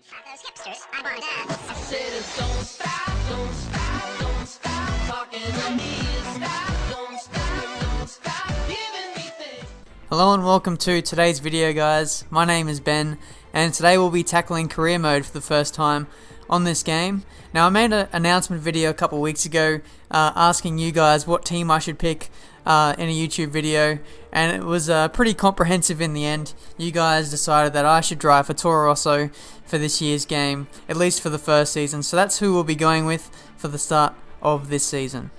Fuck those hipsters. I want that. I said don't stop, don't stop, don't stop talking to me. Don't stop giving me things. Hello and welcome to today's video, guys. My name is Ben, and today we'll be tackling career mode for the first time on this game. Now, I made an announcement video a couple weeks ago asking you guys what team I should pick in a YouTube video, and it was pretty comprehensive in the end. You guys decided that I should drive for Toro Rosso for this year's game, at least for the first season, so that's who we'll be going with for the start of this season.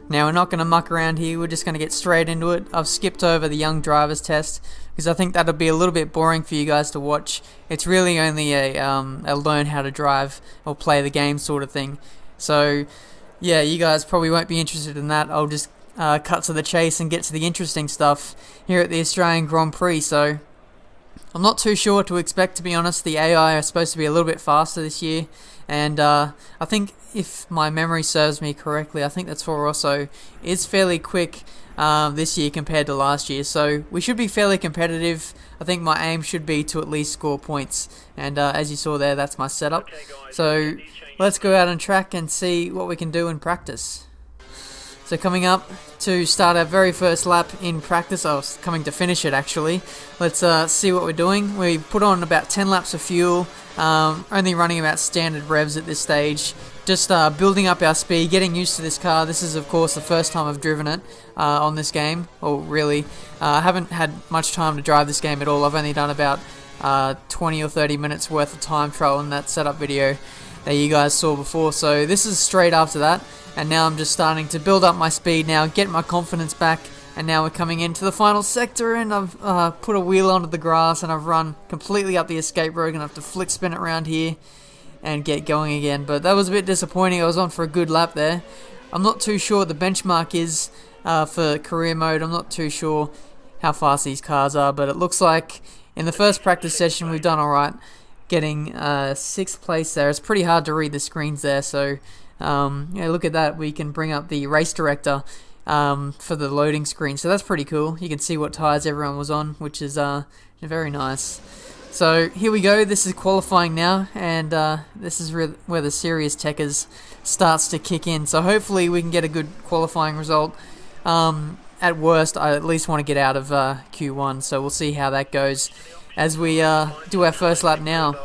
Now, we're not going to muck around here, we're just going to get straight into it. I've skipped over the young drivers test because I think that'll be a little bit boring for you guys to watch. It's really only a learn how to drive or play the game sort of thing. So yeah, you guys probably won't be interested in that. I'll just cut to the chase and get to the interesting stuff here at the Australian Grand Prix. So I'm not too sure what to expect, to be honest. The AI are supposed to be a little bit faster this year, and I think, if my memory serves me correctly, I think that Toro Rosso is fairly quick this year compared to last year, so we should be fairly competitive. I think my aim should be to at least score points, and as you saw there, that's my setup. So let's go out on track and see what we can do in practice. So coming up to start our very first lap in practice, I was coming to finish it actually. Let's see what we're doing. We put on about 10 laps of fuel, only running about standard revs at this stage. Just building up our speed, getting used to this car. This is of course the first time I've driven it on this game. Well, really, I haven't had much time to drive this game at all. I've only done about 20 or 30 minutes worth of time trial in that setup video that you guys saw before. So this is straight after that. And now I'm just starting to build up my speed now, get my confidence back, and now we're coming into the final sector, and I've put a wheel onto the grass, and I've run completely up the escape road, and I have to flick spin it around here and get going again. But that was a bit disappointing. I was on for a good lap there. I'm not too sure what the benchmark is for career mode. I'm not too sure how fast these cars are, but it looks like in the first practice session we've done alright, getting 6th place there. It's pretty hard to read the screens there, so yeah, look at that. We can bring up the race director for the loading screen, so that's pretty cool. You can see what tyres everyone was on, which is very nice. So here we go. This is qualifying now, and this is where the serious techers starts to kick in. So hopefully we can get a good qualifying result. At worst, I at least want to get out of Q1, so we'll see how that goes as we do our first lap now.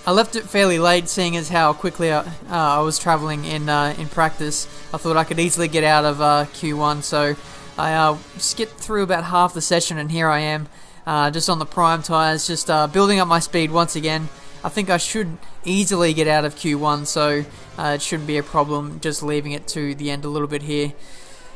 I left it fairly late, seeing as how quickly I was travelling in practice. I thought I could easily get out of Q1, so I skipped through about half the session, and here I am, just on the prime tyres, just building up my speed once again. I think I should easily get out of Q1, so it shouldn't be a problem, just leaving it to the end a little bit here.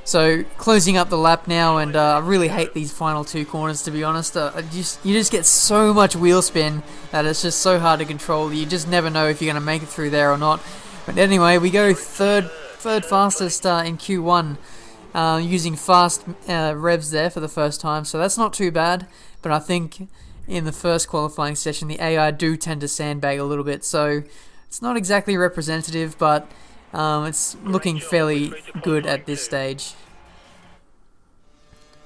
So closing up the lap now, and I really hate these final 2 corners, to be honest. You just get so much wheel spin that it's just so hard to control. You just never know if you're going to make it through there or not. But anyway, we go third fastest in Q1, using fast revs there for the first time, so that's not too bad. But I think in the first qualifying session, the AI do tend to sandbag a little bit, so it's not exactly representative, but it's looking fairly good at this stage.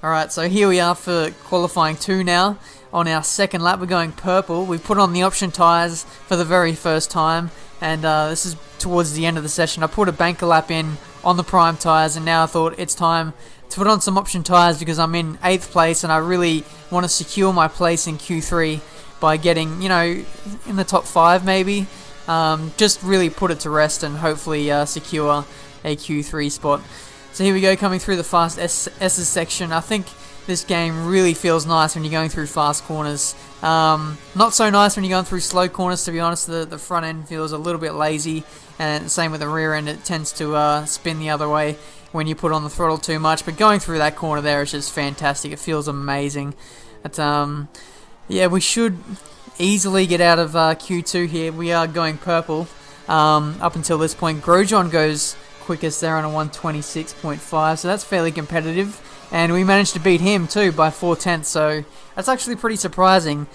Alright, so here we are for qualifying 2 now. On our second lap, we're going purple. We put on the option tyres for the very first time, and this is towards the end of the session. I put a banker lap in on the prime tyres, and now I thought it's time to put on some option tyres because I'm in 8th place, and I really want to secure my place in Q3 by getting, in the top 5 maybe. Just really put it to rest and hopefully secure a Q3 spot. So here we go, coming through the fast S's section. I think this game really feels nice when you're going through fast corners. Not so nice when you're going through slow corners, to be honest. The front end feels a little bit lazy, and same with the rear end. It tends to spin the other way when you put on the throttle too much. But going through that corner there is just fantastic. It feels amazing. But yeah, we should easily get out of Q2 here. We are going purple up until this point. Grosjean goes quickest there on a 126.5, so that's fairly competitive, and we managed to beat him too by 4/10, so that's actually pretty surprising.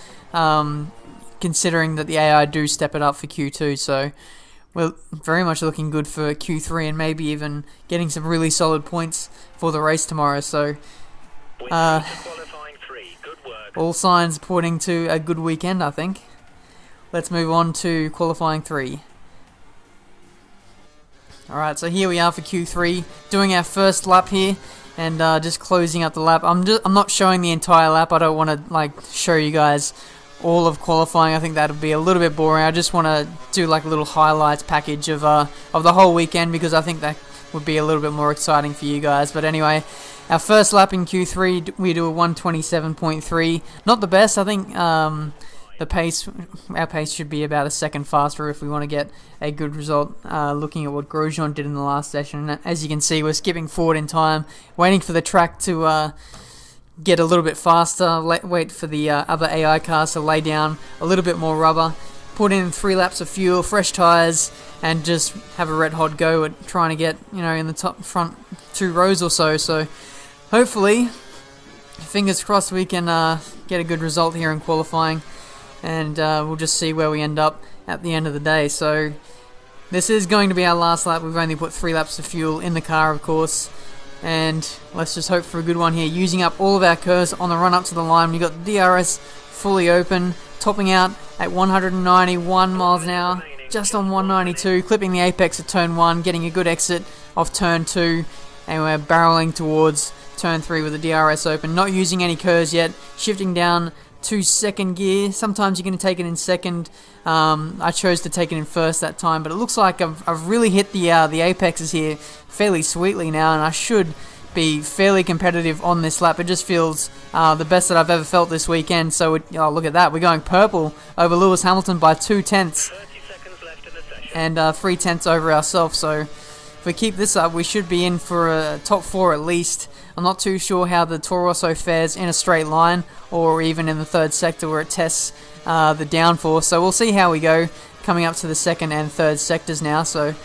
considering that the AI do step it up for Q2, so we're very much looking good for Q3 and maybe even getting some really solid points for the race tomorrow. So all signs pointing to a good weekend, I think. Let's move on to qualifying 3. Alright, so here we are for Q3, doing our first lap here, and just closing up the lap. I'm not showing the entire lap. I don't want to like show you guys all of qualifying. I think that would be a little bit boring. I just want to do like a little highlights package of the whole weekend, because I think that would be a little bit more exciting for you guys. But anyway, our first lap in Q3, we do a 1:27.3. Not the best. I think our pace should be about a second faster if we want to get a good result, looking at what Grosjean did in the last session. And as you can see, we're skipping forward in time, waiting for the track to get a little bit faster, wait for the other AI cars to lay down a little bit more rubber, put in 3 laps of fuel, fresh tyres, and just have a red hot go at trying to get, in the front 2 rows or so. So hopefully, fingers crossed, we can get a good result here in qualifying, and we'll just see where we end up at the end of the day. So this is going to be our last lap. We've only put 3 laps of fuel in the car, of course, and let's just hope for a good one here, using up all of our curves on the run up to the line. We've got the DRS fully open, topping out at 191 miles an hour, just on 192, clipping the apex at turn 1, getting a good exit off turn 2, and we're barreling towards turn 3 with the DRS open, not using any curves yet, shifting down to second gear. Sometimes you're going to take it in second. I chose to take it in first that time, but it looks like I've really hit the apexes here fairly sweetly now, and I should be fairly competitive on this lap. It just feels the best that I've ever felt this weekend. So look at that, we're going purple over Lewis Hamilton by 2/10 and 3/10 over ourselves. So if we keep this up, we should be in for a top 4 at least. I'm not too sure how the Toro Rosso fares in a straight line, or even in the third sector where it tests the downforce. So we'll see how we go coming up to the second and third sectors now. So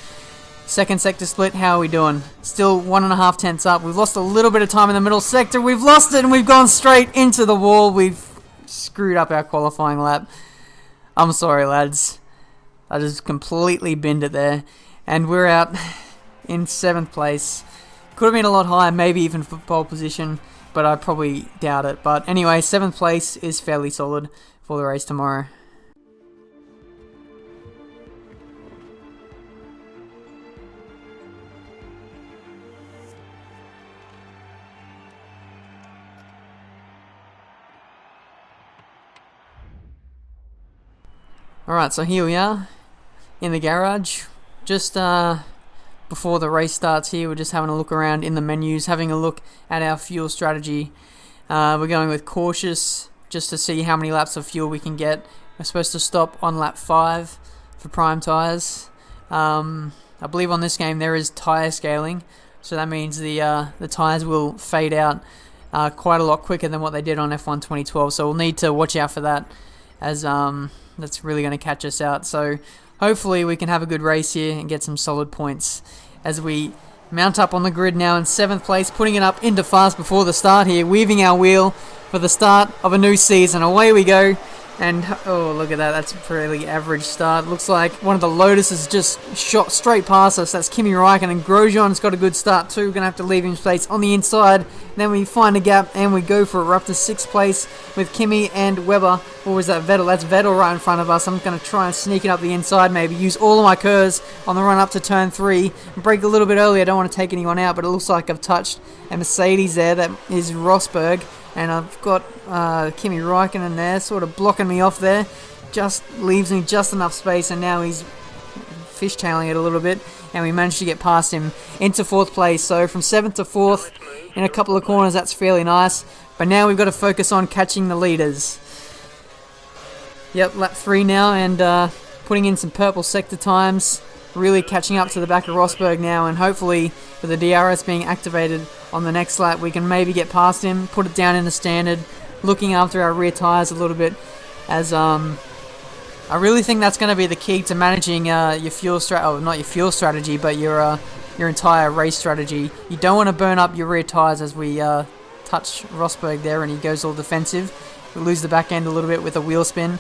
second sector split, how are we doing? Still 1.5 tenths up. We've lost a little bit of time in the middle sector. We've lost it, and we've gone straight into the wall. We've screwed up our qualifying lap. I'm sorry, lads. I just completely binned it there. And we're out in 7th place. Could have been a lot higher, maybe even for pole position, but I probably doubt it. But anyway, 7th place is fairly solid for the race tomorrow. Alright, so here we are in the garage. Just before the race starts here, we're just having a look around in the menus, having a look at our fuel strategy. We're going with cautious, just to see how many laps of fuel we can get. We're supposed to stop on lap 5 for prime tyres. I believe on this game there is tyre scaling, so that means the tyres will fade out quite a lot quicker than what they did on F1 2012. So we'll need to watch out for that, as that's really going to catch us out. So hopefully we can have a good race here and get some solid points as we mount up on the grid now in 7th place, putting it up into fast before the start here, weaving our wheel for the start of a new season. Away we go. And, oh, look at that. That's a fairly average start. Looks like one of the Lotuses just shot straight past us. That's Kimi Räikkönen. Grosjean's got a good start too. We're going to have to leave him space on the inside. Then we find a gap and we go for it. We're up to 6th place with Kimi and Webber. Or was that Vettel? That's Vettel right in front of us. I'm going to try and sneak it up the inside maybe. Use all of my curves on the run up to turn 3. Brake a little bit early. I don't want to take anyone out, but it looks like I've touched a Mercedes there. That is Rosberg. And I've got Kimi Räikkönen there, sort of blocking me off there. Just leaves me just enough space, and now he's fishtailing it a little bit. And we managed to get past him into 4th place. So from 7th to 4th in a couple of corners, that's fairly nice. But now we've got to focus on catching the leaders. Yep, lap 3 now, and putting in some purple sector times. Really catching up to the back of Rosberg now, and hopefully with the DRS being activated on the next lap, we can maybe get past him, put it down in the standard, looking after our rear tyres a little bit, as I really think that's going to be the key to managing your fuel not your fuel strategy, but your entire race strategy. You don't want to burn up your rear tyres, as we touch Rosberg there and he goes all defensive. We lose the back end a little bit with a wheel spin.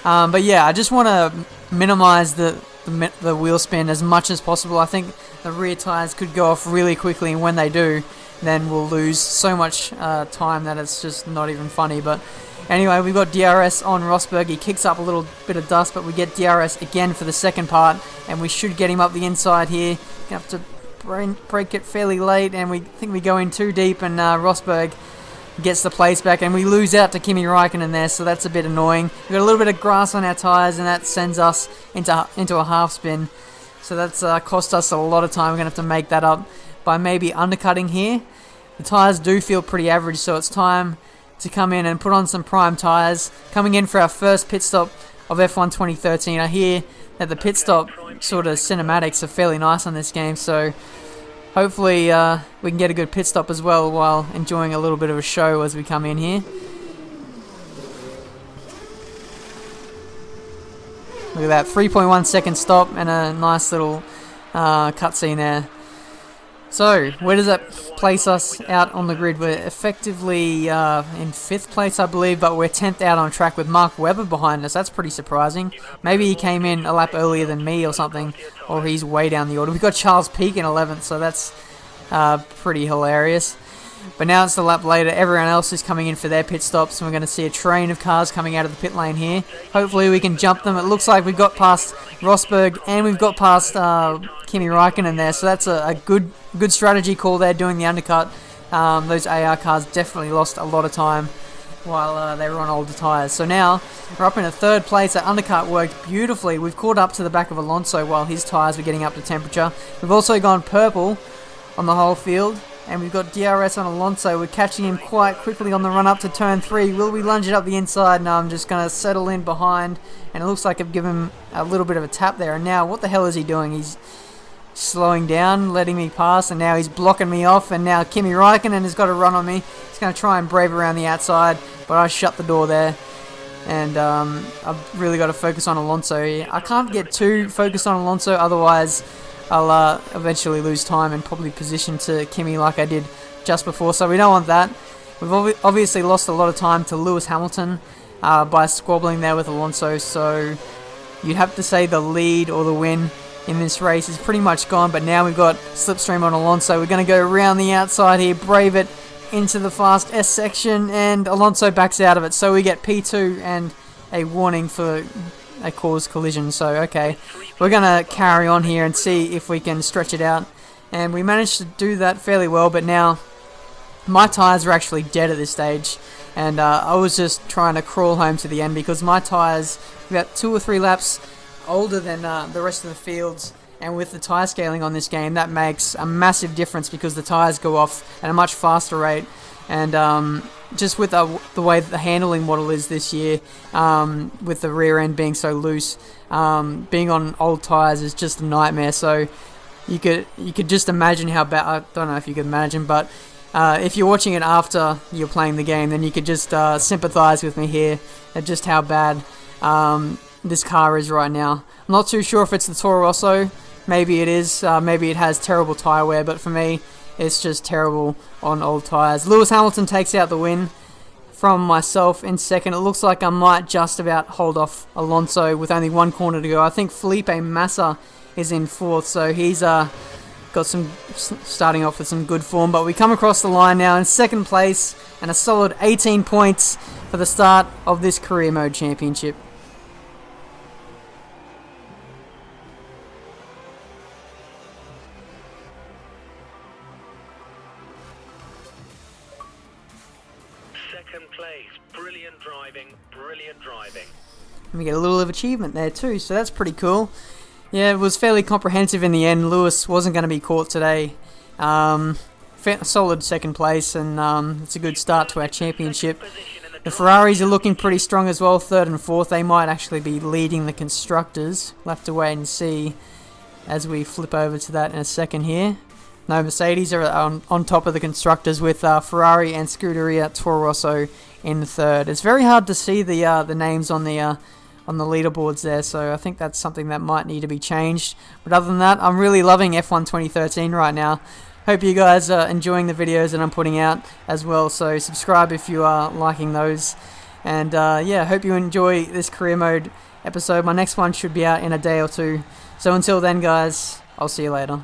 But yeah, I just want to minimize the wheel spin as much as possible. I think the rear tires could go off really quickly, and when they do, then we'll lose so much time that it's just not even funny. But anyway, we've got DRS on Rosberg. He kicks up a little bit of dust, but we get DRS again for the second part, and we should get him up the inside here. Gonna have to brake it fairly late, and we think we go in too deep, and Rosberg gets the place back, and we lose out to Kimi Räikkönen there, so that's a bit annoying. We've got a little bit of grass on our tyres, and that sends us into a half spin. So that's cost us a lot of time. We're going to have to make that up by maybe undercutting here. The tyres do feel pretty average, so it's time to come in and put on some prime tyres. Coming in for our first pit stop of F1 2013. I hear that the pit stop sort of cinematics are fairly nice on this game, so hopefully we can get a good pit stop as well while enjoying a little bit of a show as we come in here. Look at that, 3.1 second stop and a nice little cutscene there. So, where does that place us out on the grid? We're effectively in 5th place, I believe, but we're 10th out on track with Mark Webber behind us. That's pretty surprising. Maybe he came in a lap earlier than me or something, or he's way down the order. We've got Charles Peake in 11th, so that's pretty hilarious. But now it's the lap later. Everyone else is coming in for their pit stops, and we're going to see a train of cars coming out of the pit lane here. Hopefully we can jump them. It looks like we've got past Rosberg, and we've got past Kimi Räikkönen there, so that's a good strategy call there, doing the undercut. Those AR cars definitely lost a lot of time while they were on older tyres. So now we're up in a 3rd place. That undercut worked beautifully. We've caught up to the back of Alonso while his tyres were getting up to temperature. We've also gone purple on the whole field, and we've got DRS on Alonso. We're catching him quite quickly on the run up to turn 3. Will we lunge it up the inside? No, I'm just going to settle in behind, and it looks like I've given him a little bit of a tap there. And now, what the hell is he doing? He's slowing down, letting me pass, and now he's blocking me off, and now Kimi Räikkönen has got a run on me. He's going to try and brave around the outside, but I shut the door there, and I've really got to focus on Alonso here. I can't get too focused on Alonso, otherwise I'll eventually lose time and probably position to Kimi like I did just before, so we don't want that. We've obviously lost a lot of time to Lewis Hamilton by squabbling there with Alonso, so you'd have to say the lead or the win in this race is pretty much gone, but now we've got slipstream on Alonso. We're going to go around the outside here, brave it into the fast S section, and Alonso backs out of it, so we get P2 and a warning for a caused collision. So okay, we're going to carry on here and see if we can stretch it out, and we managed to do that fairly well, but now my tyres are actually dead at this stage, and I was just trying to crawl home to the end because my tyres about 2 or 3 laps older than the rest of the fields, and with the tyre scaling on this game, that makes a massive difference because the tyres go off at a much faster rate, and just with the way that the handling model is this year, with the rear end being so loose, being on old tyres is just a nightmare. So you could just imagine how bad. I don't know if you could imagine, but if you're watching it after you're playing the game, then you could just sympathise with me here at just how bad this car is right now. I'm not too sure if it's the Toro Rosso. Maybe it is. Maybe it has terrible tyre wear, but for me, it's just terrible on old tyres. Lewis Hamilton takes out the win from myself in second. It looks like I might just about hold off Alonso with only 1 corner to go. I think Felipe Massa is in 4th, so he's got some starting off with some good form. But we come across the line now in 2nd place and a solid 18 points for the start of this career mode championship. Second place, brilliant driving, brilliant driving. And we get a little of achievement there too, so that's pretty cool. Yeah, it was fairly comprehensive in the end. Lewis wasn't going to be caught today. Solid 2nd place, and it's a good start to our championship. The Ferraris are looking pretty strong as well, 3rd and 4th. They might actually be leading the constructors. We'll have to wait and see as we flip over to that in a second here. No, Mercedes are on top of the constructors with Ferrari and Scuderia Toro Rosso in 3rd. It's very hard to see the names on the leaderboards there, so I think that's something that might need to be changed. But other than that, I'm really loving F1 2013 right now. Hope you guys are enjoying the videos that I'm putting out as well, so subscribe if you are liking those. And yeah, hope you enjoy this career mode episode. My next one should be out in a day or two. So until then, guys, I'll see you later.